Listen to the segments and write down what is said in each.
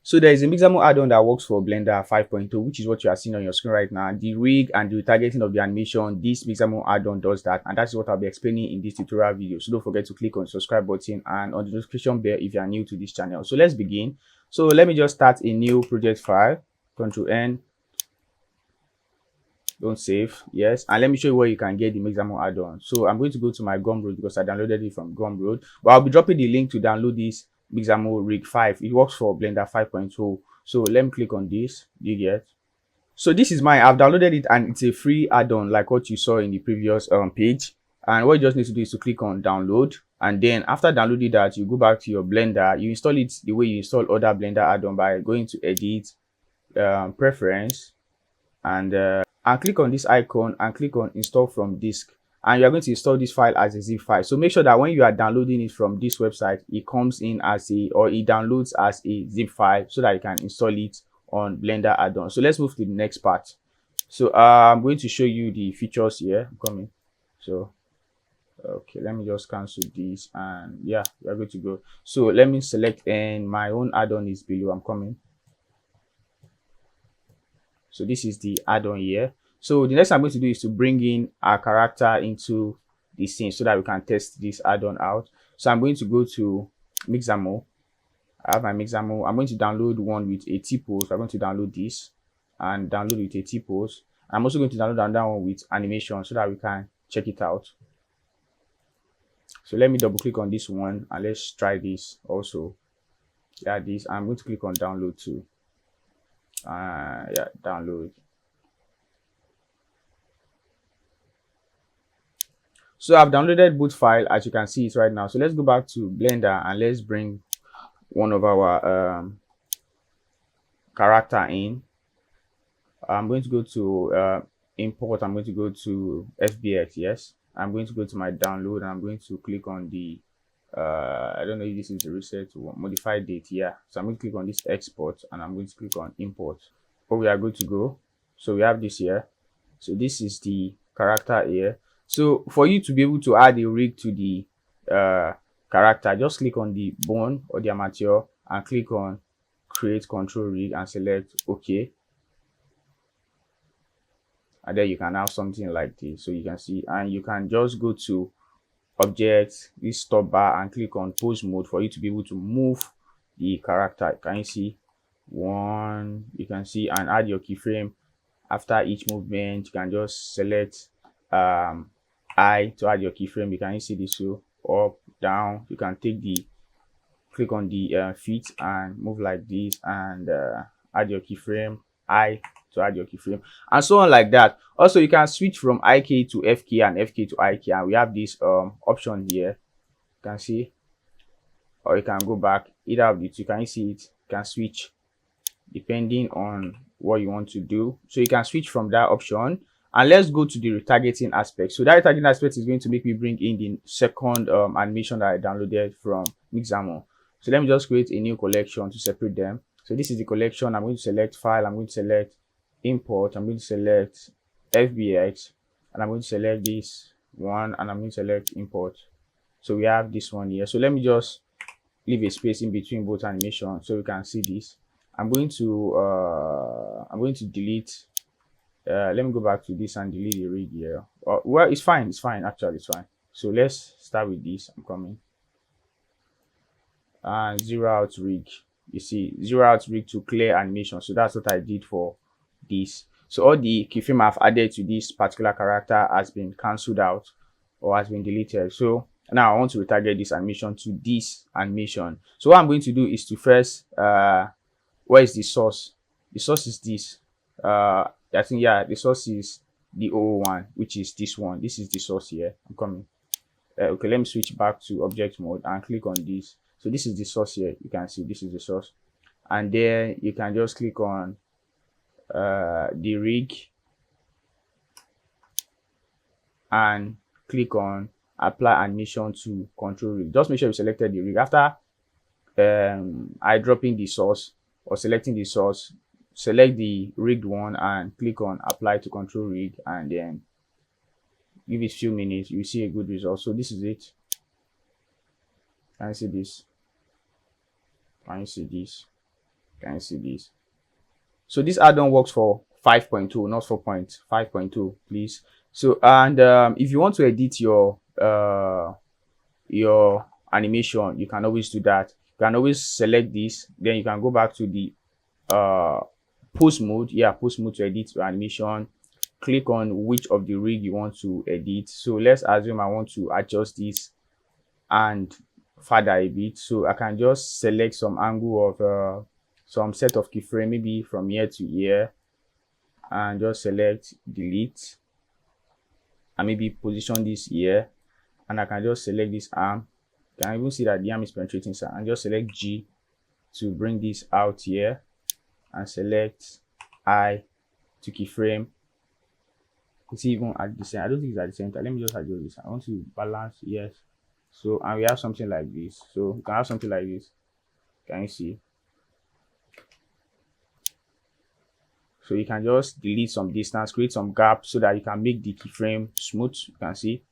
So there is a Mixamo add-on that works for Blender 5.0, which is what you are seeing on your screen right now. The rig and the retargeting of the animation, this Mixamo add-on does that, and that's what I'll be explaining in this tutorial video. So don't forget to click on the subscribe button and on the notification bell if you are new to this channel. So let's begin. So let me just start a new project file. Control N. Don't save. Yes, and let me show you where you can get the Mixamo add-on. So I'm going to go to my Gumroad because I downloaded it from Gumroad, but I'll be dropping the link to download this Mixamo Rig 5. It works for Blender 5.0. So let me click on this. You get. So this is mine. I've downloaded it and it's a free add-on like what you saw in the previous page. And what you just need to do is to click on download. And then after downloading that, you go back to your Blender. You install it the way you install other Blender add-on by going to edit, preference, and click on this icon and click on install from disk. And you are going to install this file as a zip file. So make sure that when you are downloading it from this website, it comes in as it downloads as a zip file so that you can install it on Blender add-on. So let's move to the next part. So I'm going to show you the features here. I'm coming. So okay, let me just cancel this and yeah, we are good to go. So let me select, and my own add-on is below. I'm coming. So this is the add-on here. So the next thing I'm going to do is to bring in our character into the scene so that we can test this add-on out. So I'm going to go to Mixamo. I have my Mixamo. I'm going to download one with a T-pose. I'm going to download this and download with a T-pose. I'm also going to download another one with animation so that we can check it out. So let me double click on this one and let's try this also. Yeah, this. I'm going to click on download too. Yeah, download. So I've downloaded both file as you can see it right now. So let's go back to Blender and let's bring one of our character in. I'm going to go to import. I'm going to go to FBX. Yes, I'm going to go to my download and I'm going to click on the I don't know if this is the reset or modify date. Yeah, so I'm going to click on this export and I'm going to click on import. Oh, we are good to go. So we have this here. So this is the character here. So for you to be able to add a rig to the character, just click on the bone or the amateur and click on create control rig and select OK. And then you can have something like this. So you can see, and you can just go to object, this stop bar, and click on pose mode for you to be able to move the character. Can you see one? You can see and add your keyframe after each movement. You can just select I to add your keyframe. You can see this, so up, down. You can take the click on the feet and move like this and add your keyframe, I to add your keyframe, and so on like that. Also, you can switch from IK to FK and FK to IK, and we have this option here. You can see, or you can go back. Either of the two, can you see it? You can switch depending on what you want to do. So you can switch from that option. And let's go to the retargeting aspect. So that retargeting aspect is going to make me bring in the second animation that I downloaded from Mixamo. So let me just create a new collection to separate them. So this is the collection. I'm going to select file. I'm going to select import. I'm going to select FBX. And I'm going to select this one. And I'm going to select import. So we have this one here. So let me just leave a space in between both animations so you can see this. I'm going to delete. Let me go back to this and delete the rig here. Well, it's fine. It's fine. Actually, it's fine. So let's start with this. I'm coming. And zero out rig. You see, zero out rig to clear animation. So that's what I did for this. So all the keyframe I've added to this particular character has been cancelled out or has been deleted. So now I want to retarget this animation to this animation. So what I'm going to do is to first, where is the source? The source is this. I think, yeah, the source is the 001, which is this one. This is the source here. I'm coming. Okay, let me switch back to object mode and click on this. So this is the source here. You can see this is the source. And then you can just click on the rig and click on apply animation to control rig. Just make sure you selected the rig. After I dropping the source or selecting the source, select the rigged one and click on apply to control rig, and then give it a few minutes. You see a good result. So this is it. Can you see this? Can you see this? Can you see this? So this add-on works for 5.2, not for 5.2, please. So, and if you want to edit your animation, you can always do that. You can always select this, then you can go back to the post mode. Yeah, post mode to edit your animation. Click on which of the rig you want to edit. So let's assume I want to adjust this and further a bit. So I can just select some angle of some set of keyframe, maybe from here to here, and just select delete, and maybe position this here, and I can just select this arm. You can even see that the arm is penetrating, so and just select G to bring this out here, and select I to keyframe. It's even at the same. I don't think it's at the same time. Let me just adjust this. I want to balance. Yes. So, and we have something like this. So we can have something like this. Can you see? So you can just delete some distance, create some gap so that you can make the keyframe smooth. You can see.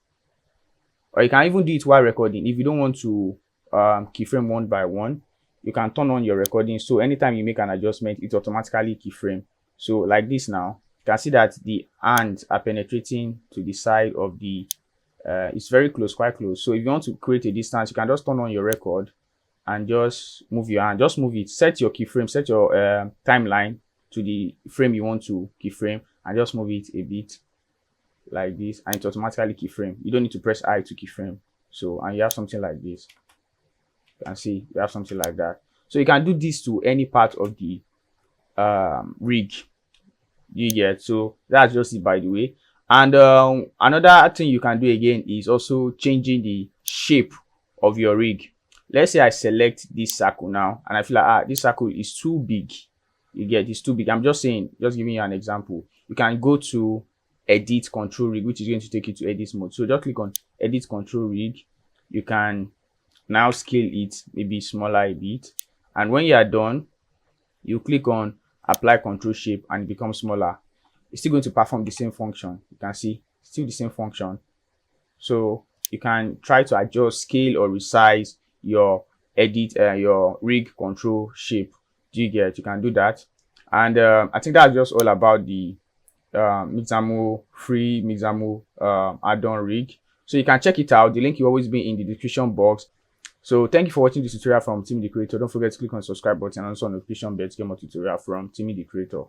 Or you can even do it while recording. If you don't want to keyframe one by one, you can turn on your recording. So anytime you make an adjustment, it automatically keyframe. So like this now, you can see that the hands are penetrating to the side of the, it's very close, quite close. So if you want to create a distance, you can just turn on your record and just move your hand, just move it, set your keyframe, set your timeline to the frame you want to keyframe, and just move it a bit like this, and it automatically keyframe. You don't need to press I to keyframe. So, and you have something like this. You can see you have something like that. So you can do this to any part of the rig. You get, so that's just it, by the way. And another thing you can do again is also changing the shape of your rig. Let's say I select this circle now, and I feel like this circle is too big. You get, it's too big. I'm just saying, just giving you an example. You can go to edit control rig, which is going to take you to edit mode. So just click on edit control rig. You can now scale it maybe smaller a bit, and when you are done, you click on apply control shape and it becomes smaller. It's still going to perform the same function. You can see still the same function. So you can try to adjust, scale, or resize your your rig control shape. Do you get? You can do that. And I think that's just all about the Mixamo free Mixamo add-on rig. So you can check it out. The link will always be in the description box. So thank you for watching this tutorial from Timmy the Creator. Don't forget to click on the subscribe button and also on the notification bell to get more tutorial from Timmy the Creator.